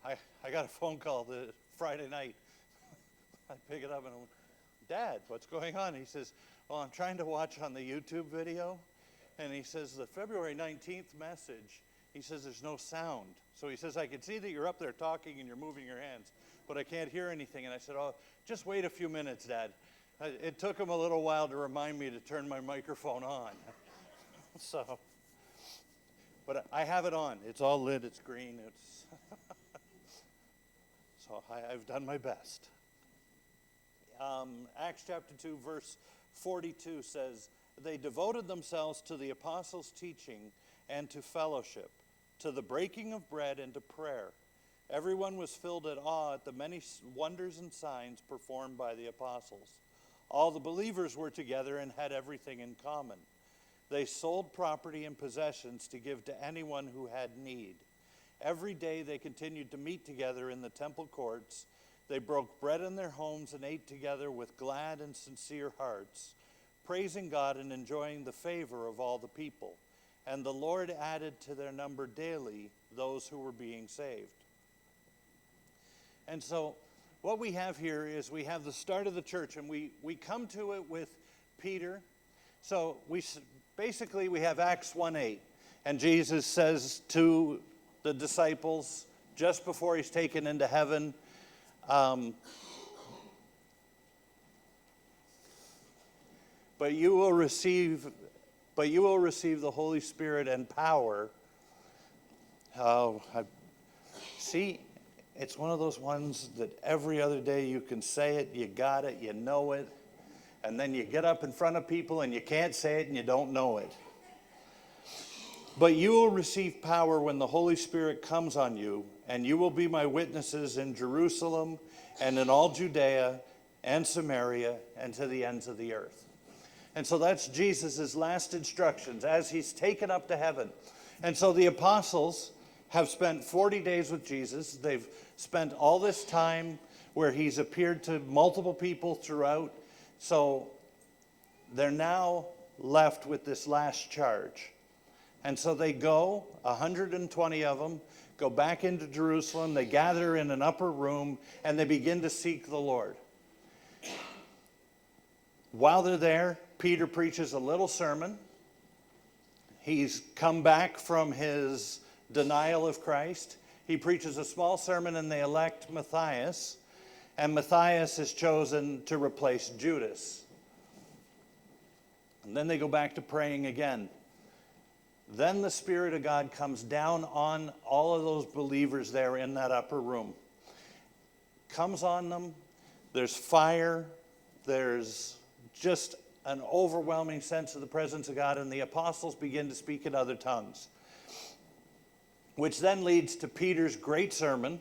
man, I got a phone call the Friday night. I pick it up and I'm, Dad, what's going on? He says, well, I'm trying to watch on the YouTube video. And he says, the February 19th message, he says, there's no sound. So he says, I can see that you're up there talking and you're moving your hands, but I can't hear anything. And I said, oh, just wait a few minutes, Dad. It took him a little while to remind me to turn my microphone on. But I have it on. It's all lit. It's green. So I've done my best. Acts chapter 2, verse 42 says, they devoted themselves to the apostles' teaching and to fellowship, to the breaking of bread and to prayer. Everyone was filled at awe at the many wonders and signs performed by the apostles. All the believers were together and had everything in common. They sold property and possessions to give to anyone who had need. Every day they continued to meet together in the temple courts. They broke bread in their homes and ate together with glad and sincere hearts, praising God and enjoying the favor of all the people. And the Lord added to their number daily those who were being saved. And so what we have here is we have the start of the church, and we come to it with Peter. So we have Acts 1:8, and Jesus says to the disciples just before he's taken into heaven, but you will receive the Holy Spirit and power. See, it's one of those ones that every other day you can say it, you got it, you know it, and then you get up in front of people and you can't say it and you don't know it. But you will receive power when the Holy Spirit comes on you, and you will be my witnesses in Jerusalem and in all Judea and Samaria and to the ends of the earth. And so that's Jesus' last instructions as he's taken up to heaven. And so the apostles have spent 40 days with Jesus. They've spent all this time where he's appeared to multiple people throughout. So they're now left with this last charge. And so they go, 120 of them, go back into Jerusalem. They gather in an upper room, and they begin to seek the Lord. While they're there, Peter preaches a little sermon. He's come back from his denial of Christ. He preaches a small sermon, and they elect Matthias. And Matthias is chosen to replace Judas. And then they go back to praying again. Then the Spirit of God comes down on all of those believers there in that upper room. Comes on them. There's fire. There's just an overwhelming sense of the presence of God, and the apostles begin to speak in other tongues. Which then leads to Peter's great sermon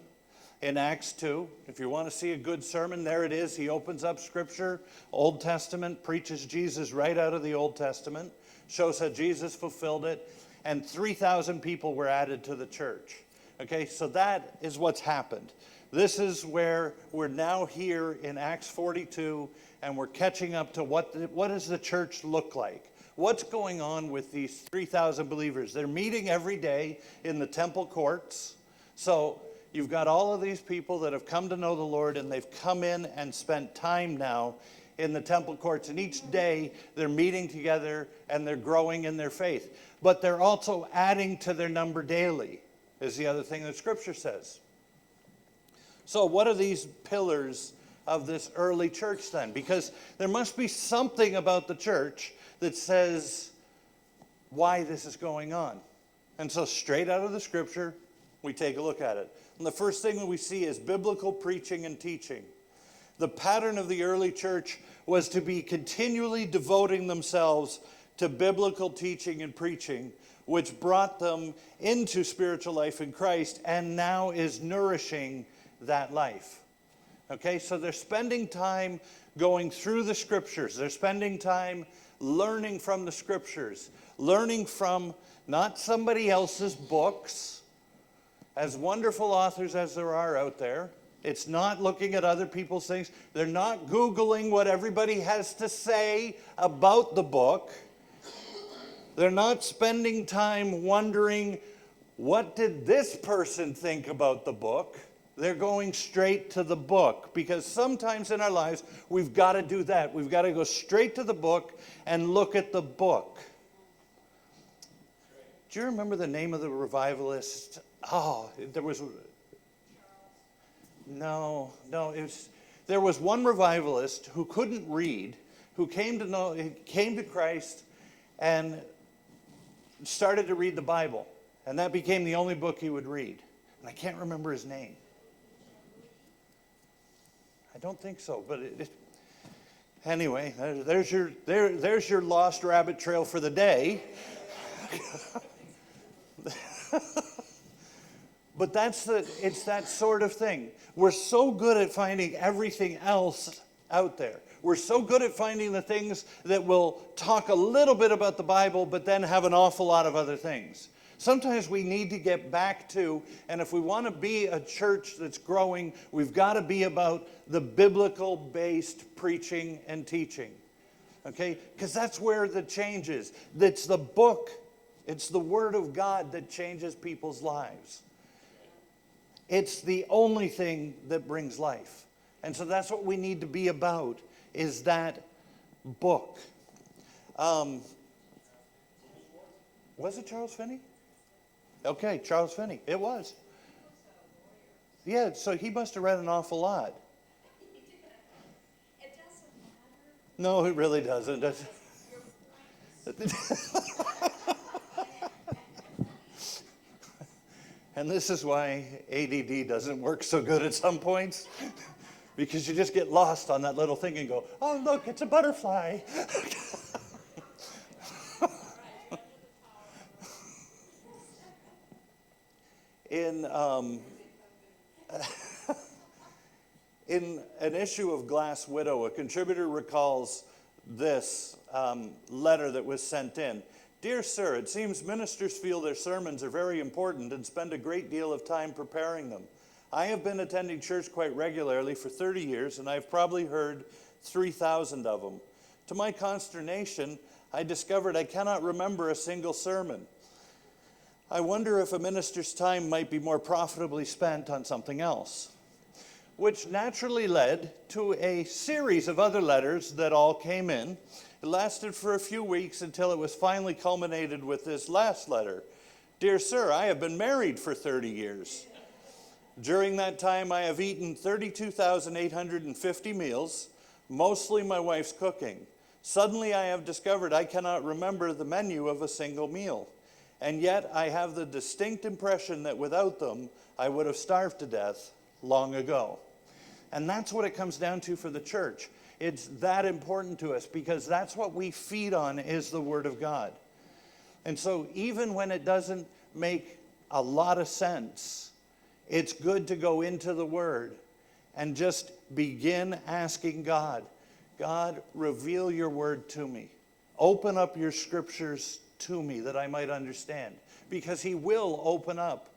in Acts 2. If you want to see a good sermon, there it is. He opens up Scripture, Old Testament, preaches Jesus right out of the Old Testament, shows how Jesus fulfilled it, and 3,000 people were added to the church. Okay, so that is what's happened. This is where we're now here in Acts 42, and we're catching up to what does the church look like? What's going on with these 3,000 believers? They're meeting every day in the temple courts. So you've got all of these people that have come to know the Lord, and they've come in and spent time now in the temple courts. And each day they're meeting together and they're growing in their faith. But they're also adding to their number daily, is the other thing that Scripture says. So what are these pillars of this early church then? Because there must be something about the church that says why this is going on. And so straight out of the Scripture, we take a look at it. And the first thing that we see is biblical preaching and teaching. The pattern of the early church was to be continually devoting themselves to biblical teaching and preaching, which brought them into spiritual life in Christ and now is nourishing that life. Okay, so they're spending time going through the Scriptures. They're spending time learning from the Scriptures, learning from not somebody else's books, as wonderful authors as there are out there. It's not looking at other people's things. They're not Googling what everybody has to say about the book. They're not spending time wondering What did this person think about the book? They're going straight to the book, because sometimes in our lives we've got to do that. We've got to go straight to the book and look at the book. Do you remember the name of the revivalist? Oh, there was... No, there was one revivalist who couldn't read, who came to Christ and started to read the Bible. And that became the only book he would read. And I can't remember his name. I don't think so, but anyway, there's your lost rabbit trail for the day. But it's that sort of thing. We're so good at finding everything else out there. We're so good at finding the things that will talk a little bit about the Bible, but then have an awful lot of other things. Sometimes we need to get back to, and if we want to be a church that's growing, we've got to be about the biblical-based preaching and teaching. Okay? Because that's where the change is. It's the book, it's the Word of God that changes people's lives. It's the only thing that brings life. And so that's what we need to be about, is that book. Was it Charles Finney? Okay, Charles Finney. It was. Yeah, so he must have read an awful lot. It doesn't matter. No, it really doesn't. And this is why ADD doesn't work so good at some points. Because you just get lost on that little thing and go, oh, look, it's a butterfly. In an issue of Glass Widow, a contributor recalls this letter that was sent in. Dear sir, it seems ministers feel their sermons are very important and spend a great deal of time preparing them. I have been attending church quite regularly for 30 years, and I've probably heard 3,000 of them. To my consternation, I discovered I cannot remember a single sermon. I wonder if a minister's time might be more profitably spent on something else. Which naturally led to a series of other letters that all came in. It lasted for a few weeks until it was finally culminated with this last letter. Dear sir, I have been married for 30 years. During that time, I have eaten 32,850 meals, mostly my wife's cooking. Suddenly, I have discovered I cannot remember the menu of a single meal. And yet, I have the distinct impression that without them, I would have starved to death long ago. And that's what it comes down to for the church. It's that important to us because that's what we feed on is the Word of God. And so even when it doesn't make a lot of sense, it's good to go into the Word and just begin asking God, God, reveal your Word to me. Open up your scriptures to me that I might understand. Because He will open up.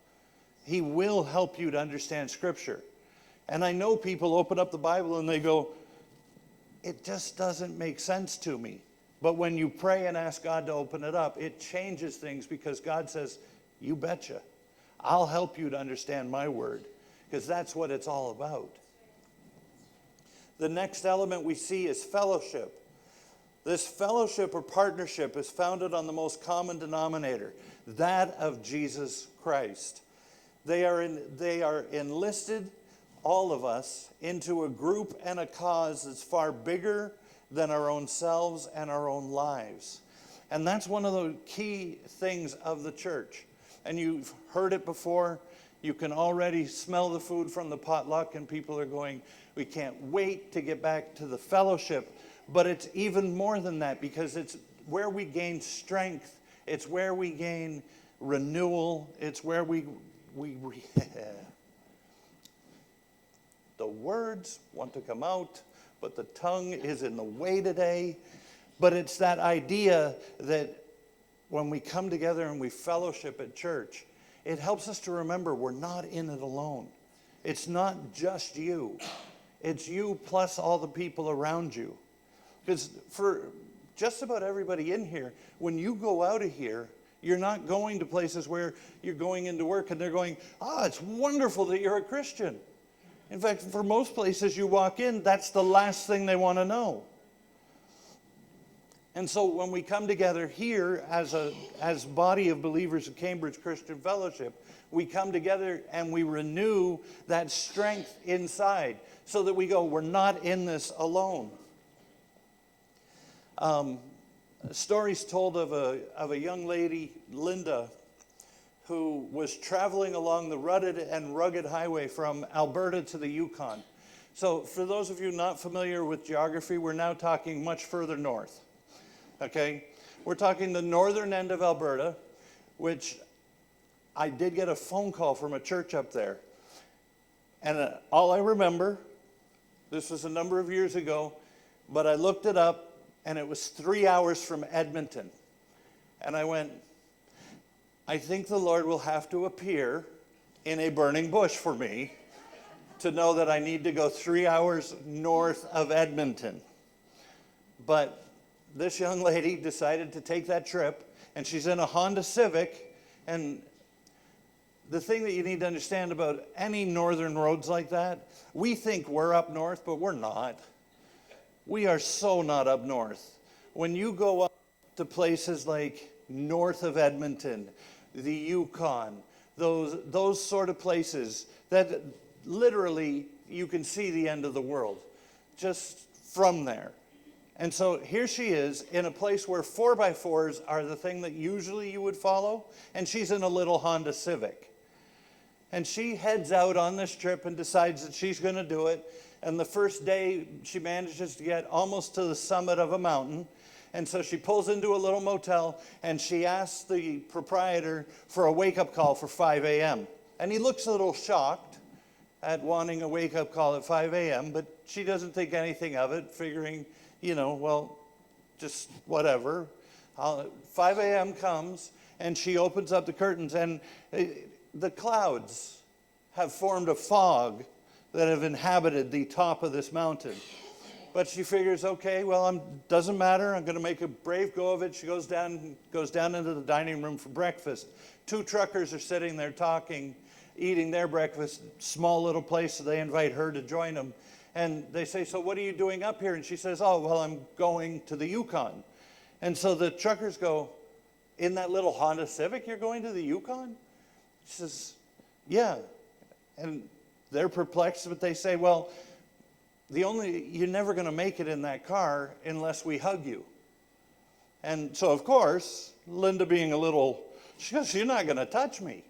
He will help you to understand Scripture. And I know people open up the Bible and they go, it just doesn't make sense to me. But when you pray and ask God to open it up, it changes things because God says, you betcha. I'll help you to understand my word because that's what it's all about. The next element we see is fellowship. This fellowship or partnership is founded on the most common denominator, that of Jesus Christ. They are enlisted, all of us, into a group and a cause that's far bigger than our own selves and our own lives. And that's one of the key things of the church. And you've heard it before. You can already smell the food from the potluck, and people are going, we can't wait to get back to the fellowship. But it's even more than that because it's where we gain strength. It's where we gain renewal. It's where we the words want to come out, but the tongue is in the way today. But it's that idea that when we come together and we fellowship at church, it helps us to remember we're not in it alone. It's not just you. It's you plus all the people around you. Because for just about everybody in here, when you go out of here, You're not going to places where you're going into work and they're going, it's wonderful that you're a Christian. In fact, for most places you walk in, that's the last thing they want to know. And so when we come together here as body of believers of Cambridge Christian Fellowship, we come together and we renew that strength inside so that we go, we're not in this alone. Stories told of a young lady, Linda, who was traveling along the rutted and rugged highway from Alberta to the Yukon. So for those of you not familiar with geography, we're now talking much further north. Okay? We're talking the northern end of Alberta, which I did get a phone call from a church up there. And all I remember, this was a number of years ago, but I looked it up, and it was 3 hours from Edmonton. And I went, I think the Lord will have to appear in a burning bush for me to know that I need to go 3 hours north of Edmonton. But this young lady decided to take that trip, and she's in a Honda Civic. And the thing that you need to understand about any northern roads like that, we think we're up north, but we're not. We are so not up north. When you go up to places like north of Edmonton, the Yukon, those sort of places that literally you can see the end of the world just from there. And so here she is in a place where 4x4s are the thing that usually you would follow, and she's in a little Honda Civic. And she heads out on this trip and decides that she's going to do it. And the first day, she manages to get almost to the summit of a mountain. And so she pulls into a little motel, and she asks the proprietor for a wake-up call for 5 a.m. And he looks a little shocked at wanting a wake-up call at 5 a.m., but she doesn't think anything of it, figuring, well, just whatever. 5 a.m. comes, and she opens up the curtains, and the clouds have formed a fog that have inhabited the top of this mountain. But she figures, okay, well, doesn't matter. I'm going to make a brave go of it. She goes down into the dining room for breakfast. 2 truckers are sitting there talking, eating their breakfast, small little place, so they invite her to join them. And they say, so what are you doing up here? And she says, oh, well, I'm going to the Yukon. And so the truckers go, in that little Honda Civic, you're going to the Yukon? She says, yeah. And they're perplexed, but they say, well, you're never going to make it in that car unless we hug you. And so, of course, Linda being she goes, you're not going to touch me.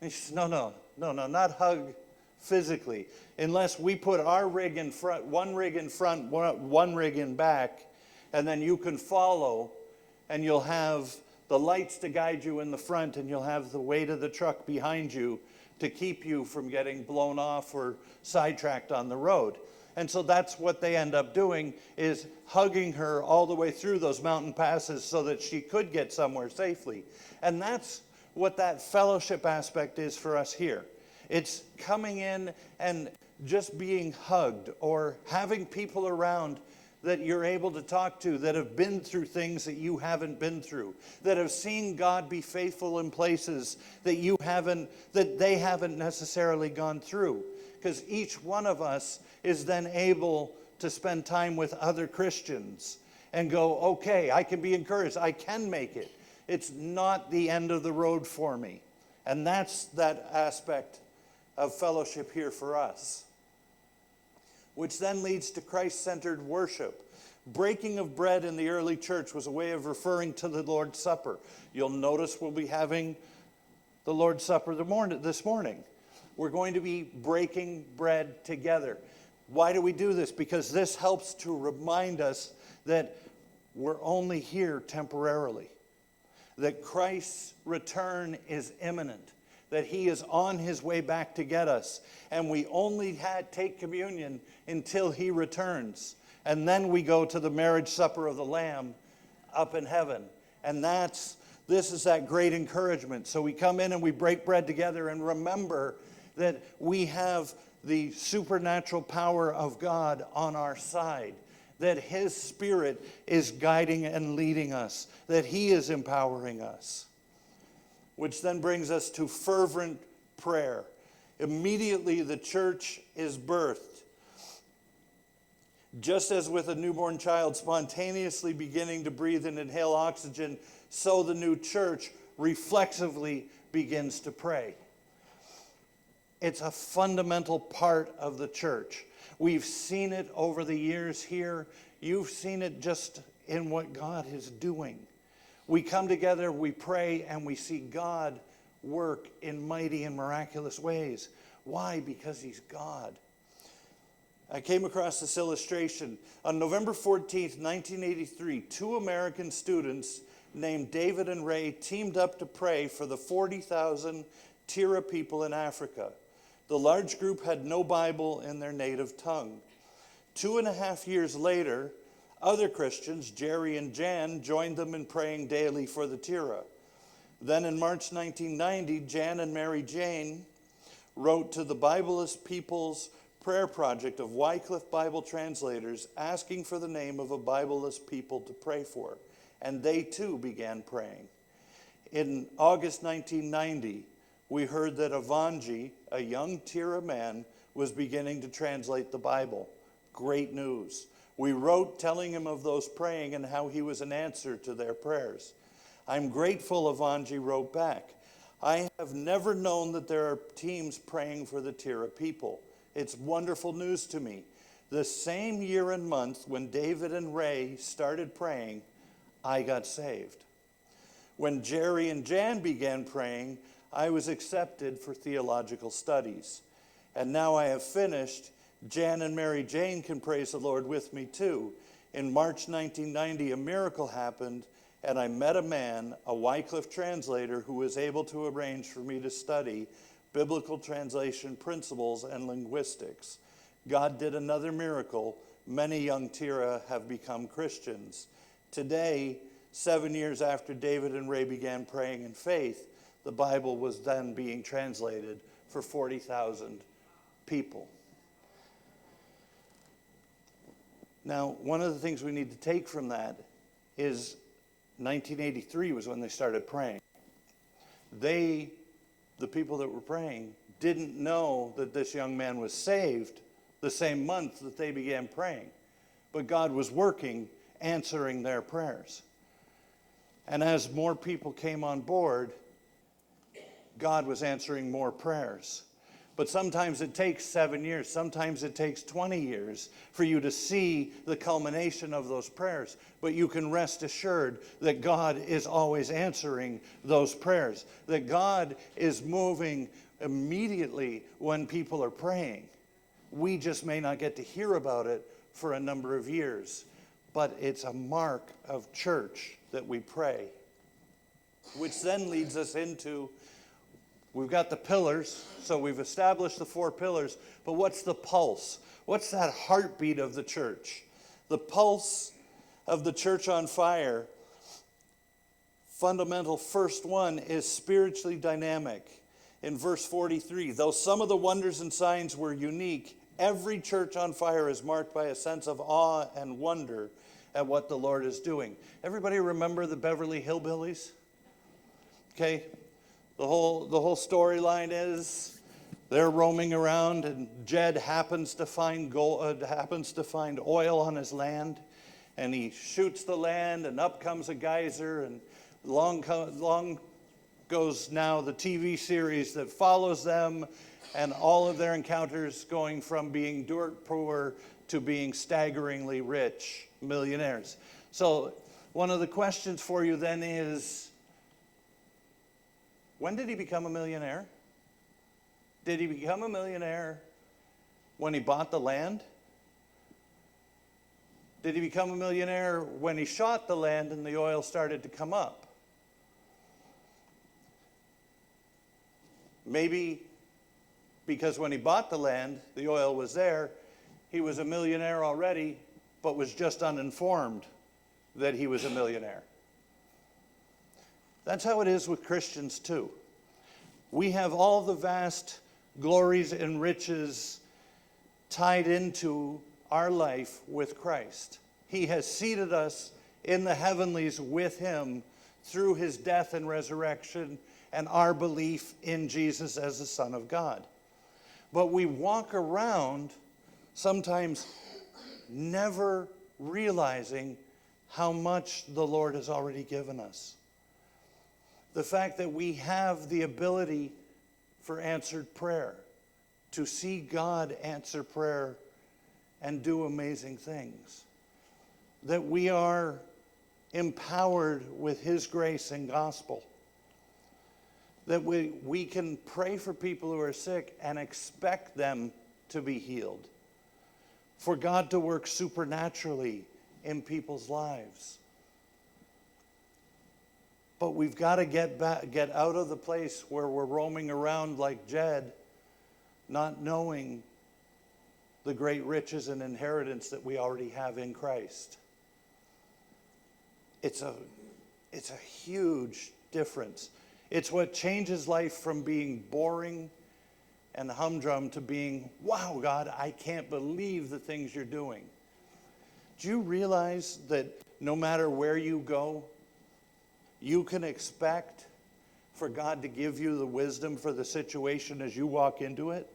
And she says, no, not hug physically, unless we put our rig in front, one rig in front, one rig in back, and then you can follow, and you'll have the lights to guide you in the front, and you'll have the weight of the truck behind you to keep you from getting blown off or sidetracked on the road. And so that's what they end up doing, is hugging her all the way through those mountain passes so that she could get somewhere safely. And that's what that fellowship aspect is for us here. It's coming in and just being hugged, or having people around that you're able to talk to that have been through things that you haven't been through, that have seen God be faithful in places that they haven't necessarily gone through. Because each one of us is then able to spend time with other Christians and go, okay, I can be encouraged. I can make it. It's not the end of the road for me. And that's that aspect of fellowship here for us, which then leads to Christ-centered worship. Breaking of bread in the early church was a way of referring to the Lord's Supper. You'll notice we'll be having the Lord's Supper this morning. We're going to be breaking bread together. Why do we do this? Because this helps to remind us that we're only here temporarily, that Christ's return is imminent, that he is on his way back to get us, and we only take communion until he returns. And then we go to the marriage supper of the Lamb up in heaven. And this is that great encouragement. So we come in and we break bread together and remember that we have the supernatural power of God on our side, that his Spirit is guiding and leading us, that he is empowering us. which then brings us to fervent prayer. Immediately the church is birthed. Just as with a newborn child spontaneously beginning to breathe and inhale oxygen, so the new church reflexively begins to pray. It's a fundamental part of the church. We've seen it over the years here. You've seen it just in what God is doing. We come together, we pray, and we see God work in mighty and miraculous ways. Why? Because He's God. I came across this illustration. On November 14th, 1983, two American students named David and Ray teamed up to pray for the 40,000 Tira people in Africa. The large group had no Bible in their native tongue. 2.5 years later, other Christians, Jerry and Jan, joined them in praying daily for the Tira. Then in March 1990, Jan and Mary Jane wrote to the Bibleist People's Prayer Project of Wycliffe Bible translators asking for the name of a Bibleist people to pray for. And they too began praying. In August 1990, we heard that Avanji, a young Tira man, was beginning to translate the Bible. Great news. We wrote telling him of those praying and how he was an answer to their prayers. I'm grateful, Avanji wrote back. I have never known that there are teams praying for the Tira people. It's wonderful news to me. The same year and month when David and Ray started praying, I got saved. When Jerry and Jan began praying, I was accepted for theological studies. And now I have finished. Jan and Mary Jane can praise the Lord with me too. In March 1990, a miracle happened, and I met a man, a Wycliffe translator, who was able to arrange for me to study biblical translation principles and linguistics. God did another miracle. Many young Tira have become Christians. Today, 7 years after David and Ray began praying in faith, the Bible was then being translated for 40,000 people. Now, one of the things we need to take from that is 1983 was when they started praying. The people that were praying, didn't know that this young man was saved the same month that they began praying. But God was working, answering their prayers. And as more people came on board, God was answering more prayers. But sometimes it takes 7 years, sometimes it takes 20 years for you to see the culmination of those prayers. But you can rest assured that God is always answering those prayers, that God is moving immediately when people are praying. We just may not get to hear about it for a number of years, but it's a mark of church that we pray. Which then leads us into, we've got the pillars, so we've established the 4 pillars, but what's the pulse? What's that heartbeat of the church? The pulse of the church on fire, fundamental first one, is spiritually dynamic. In verse 43, though some of the wonders and signs were unique, every church on fire is marked by a sense of awe and wonder at what the Lord is doing. Everybody remember the Beverly Hillbillies? Okay, the whole storyline is they're roaming around, and Jed happens to find oil on his land, and he shoots the land, and up comes a geyser, and long goes now the TV series that follows them, and all of their encounters going from being dirt poor to being staggeringly rich millionaires. So one of the questions for you then is, when did he become a millionaire? Did he become a millionaire when he bought the land? Did he become a millionaire when he shot the land and the oil started to come up? Maybe because when he bought the land, the oil was there, he was a millionaire already, but was just uninformed that he was a millionaire. That's how it is with Christians too. We have all the vast glories and riches tied into our life with Christ. He has seated us in the heavenlies with him through his death and resurrection and our belief in Jesus as the Son of God. But we walk around sometimes never realizing how much the Lord has already given us. The fact that we have the ability for answered prayer, to see God answer prayer and do amazing things. That we are empowered with His grace and gospel. That we can pray for people who are sick and expect them to be healed. For God to work supernaturally in people's lives. But we've got to get out of the place where we're roaming around like Jed, not knowing the great riches and inheritance that we already have in Christ. It's a huge difference. It's what changes life from being boring and humdrum to being, wow, God, I can't believe the things you're doing. Do you realize that no matter where you go, you can expect for God to give you the wisdom for the situation as you walk into it?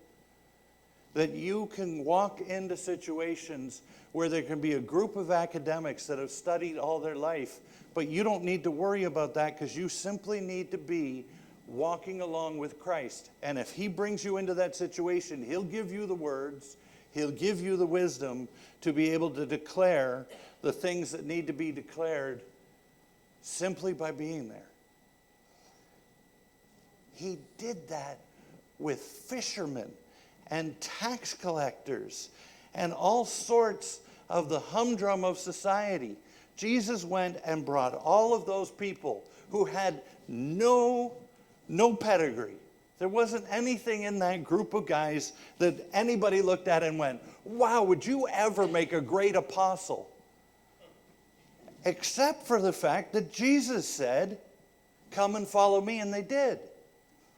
That you can walk into situations where there can be a group of academics that have studied all their life, but you don't need to worry about that because you simply need to be walking along with Christ. And if He brings you into that situation, He'll give you the words, He'll give you the wisdom to be able to declare the things that need to be declared simply by being there. He did that with fishermen and tax collectors and all sorts of the humdrum of society. Jesus went and brought all of those people who had no pedigree. There wasn't anything in that group of guys that anybody looked at and went, wow, would you ever make a great apostle? Except for the fact that Jesus said, come and follow me, and they did.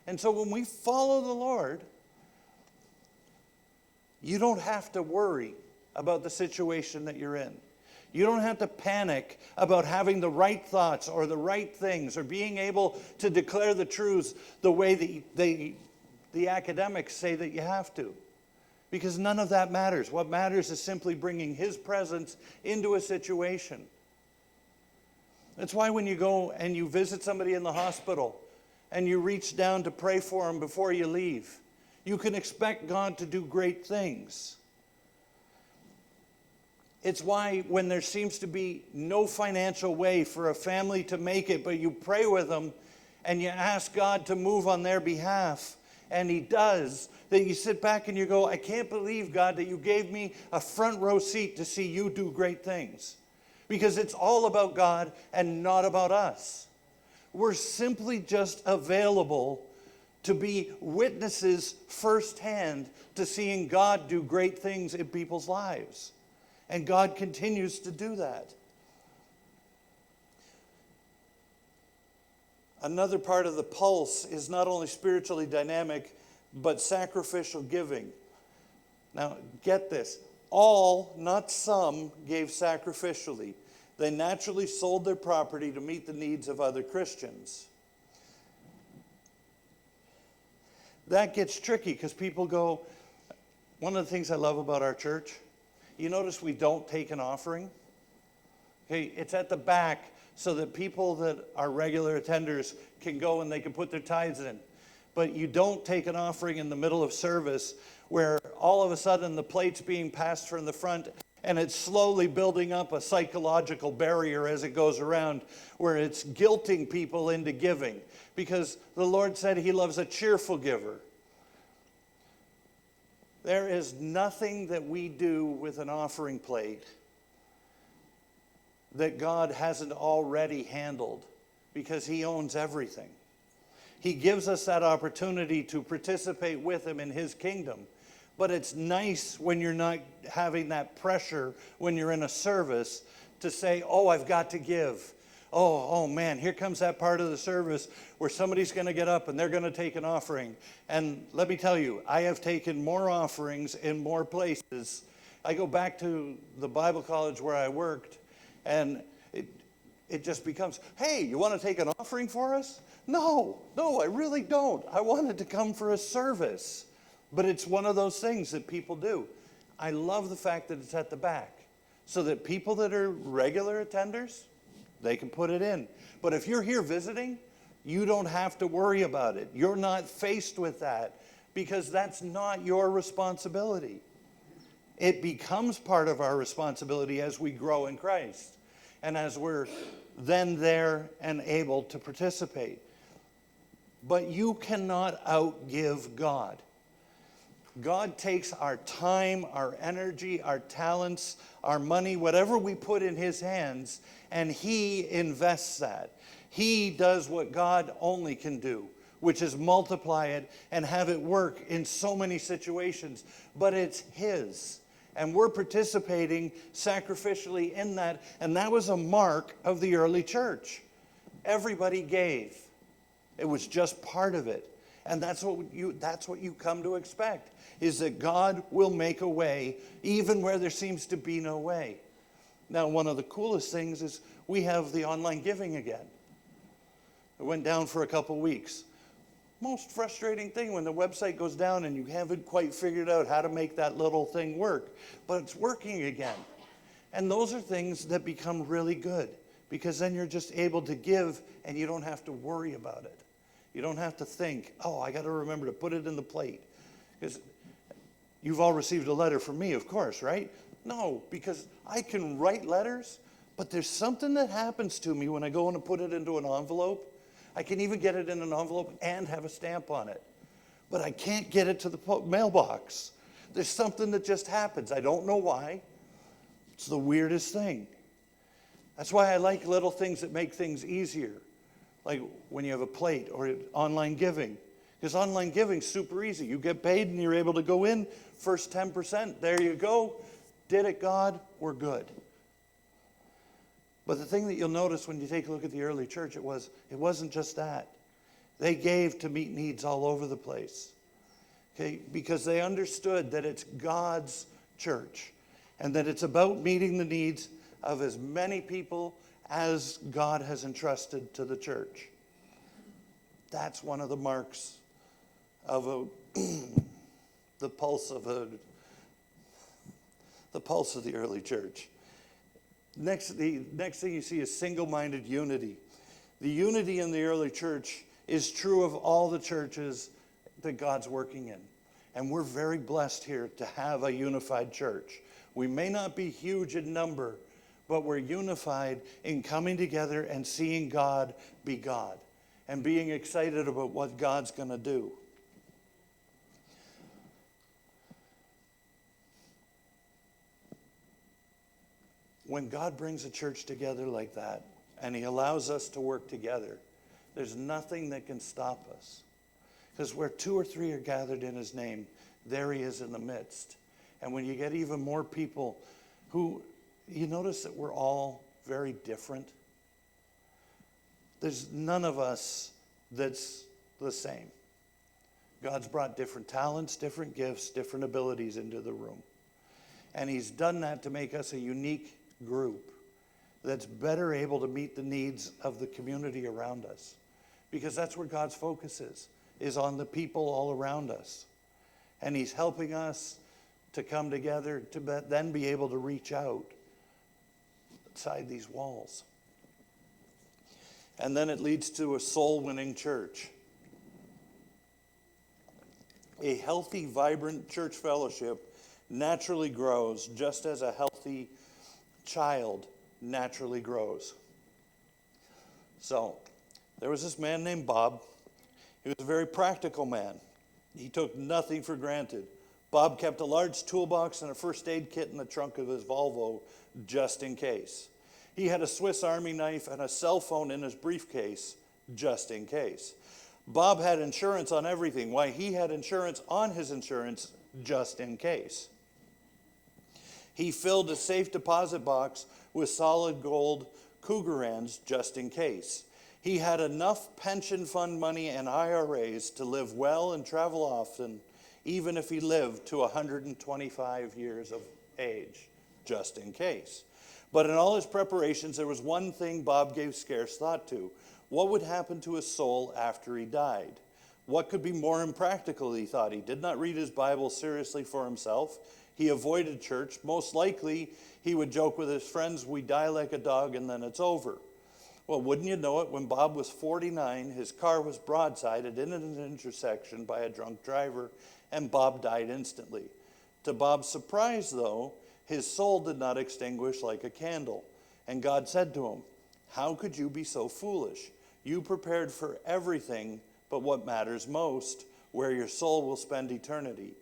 And so when we follow the Lord, you don't have to worry about the situation that you're in. You don't have to panic about having the right thoughts or the right things or being able to declare the truths the way that the academics say that you have to. Because none of that matters. What matters is simply bringing His presence into a situation. That's why when you go and you visit somebody in the hospital and you reach down to pray for them before you leave, you can expect God to do great things. It's why when there seems to be no financial way for a family to make it, but you pray with them and you ask God to move on their behalf, and He does, that you sit back and you go, I can't believe, God, that you gave me a front row seat to see you do great things. Because it's all about God and not about us. We're simply just available to be witnesses firsthand to seeing God do great things in people's lives. And God continues to do that. Another part of the pulse is not only spiritually dynamic, but sacrificial giving. Now, get this. All, not some, gave sacrificially. They naturally sold their property to meet the needs of other Christians. That gets tricky because people go, one of the things I love about our church, you notice we don't take an offering. Okay, it's at the back so that people that are regular attenders can go and they can put their tithes in. But you don't take an offering in the middle of service where all of a sudden the plate's being passed from the front and it's slowly building up a psychological barrier as it goes around where it's guilting people into giving. Because the Lord said He loves a cheerful giver. There is nothing that we do with an offering plate that God hasn't already handled because He owns everything. He gives us that opportunity to participate with Him in His kingdom. But it's nice when you're not having that pressure when you're in a service to say, oh, I've got to give. Oh man, here comes that part of the service where somebody's going to get up and they're going to take an offering. And let me tell you, I have taken more offerings in more places. I go back to the Bible college where I worked, and it just becomes, hey, you want to take an offering for us? No, I really don't. I wanted to come for a service. But it's one of those things that people do. I love the fact that it's at the back, so that people that are regular attenders, they can put it in. But if you're here visiting, you don't have to worry about it. You're not faced with that, because that's not your responsibility. It becomes part of our responsibility as we grow in Christ and as we're then there and able to participate. But you cannot outgive God. God takes our time, our energy, our talents, our money, whatever we put in his hands, and he invests that. He does what God only can do, which is multiply it and have it work in so many situations. But it's his. And we're participating sacrificially in that. And that was a mark of the early church. Everybody gave. It was just part of it. And that's what you come to expect, is that God will make a way even where there seems to be no way. Now, one of the coolest things is we have the online giving again. It went down for a couple weeks. Most frustrating thing when the website goes down and you haven't quite figured out how to make that little thing work, but it's working again. And those are things that become really good, because then you're just able to give and you don't have to worry about it. You don't have to think, oh, I got to remember to put it in the plate. Because you've all received a letter from me, of course, right? No, because I can write letters, but there's something that happens to me when I go and put it into an envelope. I can even get it in an envelope and have a stamp on it. But I can't get it to the mailbox. There's something that just happens. I don't know why. It's the weirdest thing. That's why I like little things that make things easier. Like when you have a plate or online giving. Because online giving is super easy. You get paid and you're able to go in, first 10%. There you go. Did it, God? We're good. But the thing that you'll notice when you take a look at the early church, it wasn't just that. They gave to meet needs all over the place. Okay? Because they understood that it's God's church and that it's about meeting the needs of as many people as God has entrusted to the church. That's one of the marks of the pulse of the early church. The next thing you see is single-minded unity. The unity in the early church is true of all the churches that God's working in. And we're very blessed here to have a unified church. We may not be huge in number, but we're unified in coming together and seeing God be God and being excited about what God's going to do. When God brings a church together like that, and he allows us to work together, there's nothing that can stop us. Because where 2 or 3 are gathered in his name, there he is in the midst. And when you get even more people who, you notice that we're all very different. There's none of us that's the same. God's brought different talents, different gifts, different abilities into the room. And he's done that to make us a unique group that's better able to meet the needs of the community around us. Because that's where God's focus is on the people all around us. And he's helping us to come together to then be able to reach out outside these walls. And then it leads to a soul-winning church. A healthy, vibrant church fellowship naturally grows just as a healthy child naturally grows. So, there was this man named Bob. He was a very practical man. He took nothing for granted. Bob kept a large toolbox and a first aid kit in the trunk of his Volvo just in case. He had a Swiss Army knife and a cell phone in his briefcase just in case. Bob had insurance on everything. Why, he had insurance on his insurance just in case. He filled a safe deposit box with solid gold Cougarans just in case. He had enough pension fund money and IRAs to live well and travel often, even if he lived to 125 years of age, just in case. But in all his preparations, there was one thing Bob gave scarce thought to. What would happen to his soul after he died? What could be more impractical, he thought. He did not read his Bible seriously for himself. He avoided church. Most likely, he would joke with his friends, we die like a dog and then it's over. Well, wouldn't you know it, when Bob was 49, his car was broadsided in an intersection by a drunk driver, and Bob died instantly. To Bob's surprise, though, his soul did not extinguish like a candle. And God said to him, how could you be so foolish? You prepared for everything but what matters most, where your soul will spend eternity.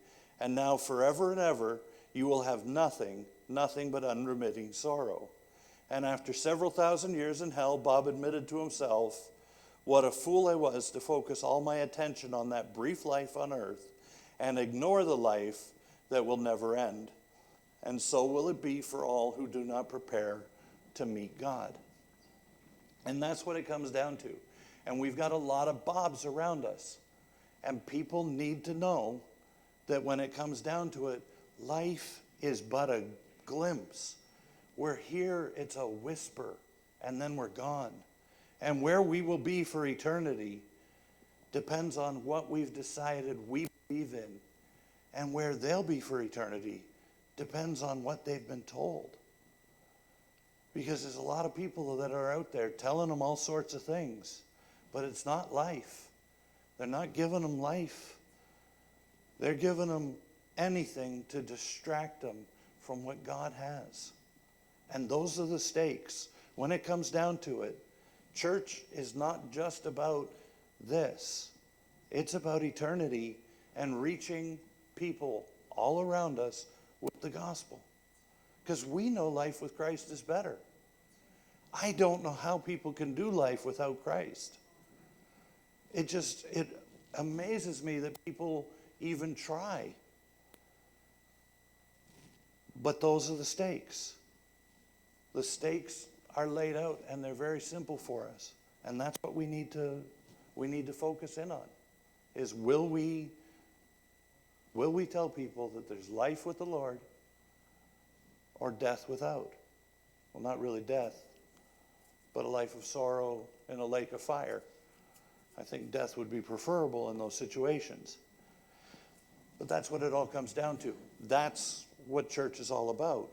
And now forever and ever, you will have nothing but unremitting sorrow. And after several thousand years in hell, Bob admitted to himself, what a fool I was to focus all my attention on that brief life on earth and ignore the life that will never end. And so will it be for all who do not prepare to meet God. And that's what it comes down to. And we've got a lot of Bobs around us. And people need to know that when it comes down to it, life is but a glimpse. We're here, it's a whisper, and then we're gone. And where we will be for eternity depends on what we've decided we believe in. And where they'll be for eternity depends on what they've been told. Because there's a lot of people that are out there telling them all sorts of things, but it's not life. They're not giving them life. They're giving them anything to distract them from what God has. And those are the stakes. When it comes down to it, church is not just about this. It's about eternity and reaching people all around us with the gospel. Because we know life with Christ is better. I don't know how people can do life without Christ. It amazes me that people even try. But those are the stakes. The stakes are laid out and they're very simple for us. And that's what we need to focus in on. Is will we tell people that there's life with the Lord or death without? Well, not really death, but a life of sorrow in a lake of fire. I think death would be preferable in those situations. But that's what it all comes down to. That's what church is all about.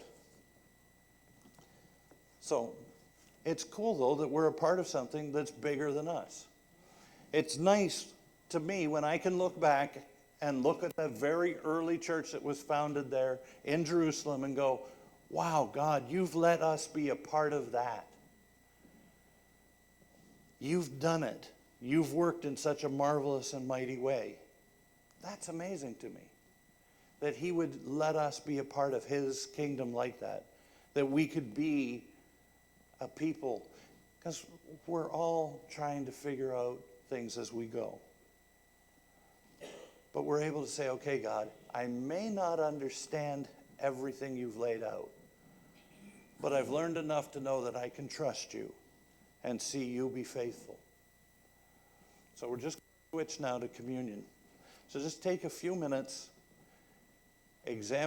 So, it's cool, though, that we're a part of something that's bigger than us. It's nice to me when I can look back and look at the very early church that was founded there in Jerusalem and go, wow, God, you've let us be a part of that. You've done it. You've worked in such a marvelous and mighty way. That's amazing to me, that he would let us be a part of his kingdom like that, that we could be a people, because we're all trying to figure out things as we go. But we're able to say, okay, God, I may not understand everything you've laid out, but I've learned enough to know that I can trust you and see you be faithful. So we're just going to switch now to communion. So just take a few minutes, examine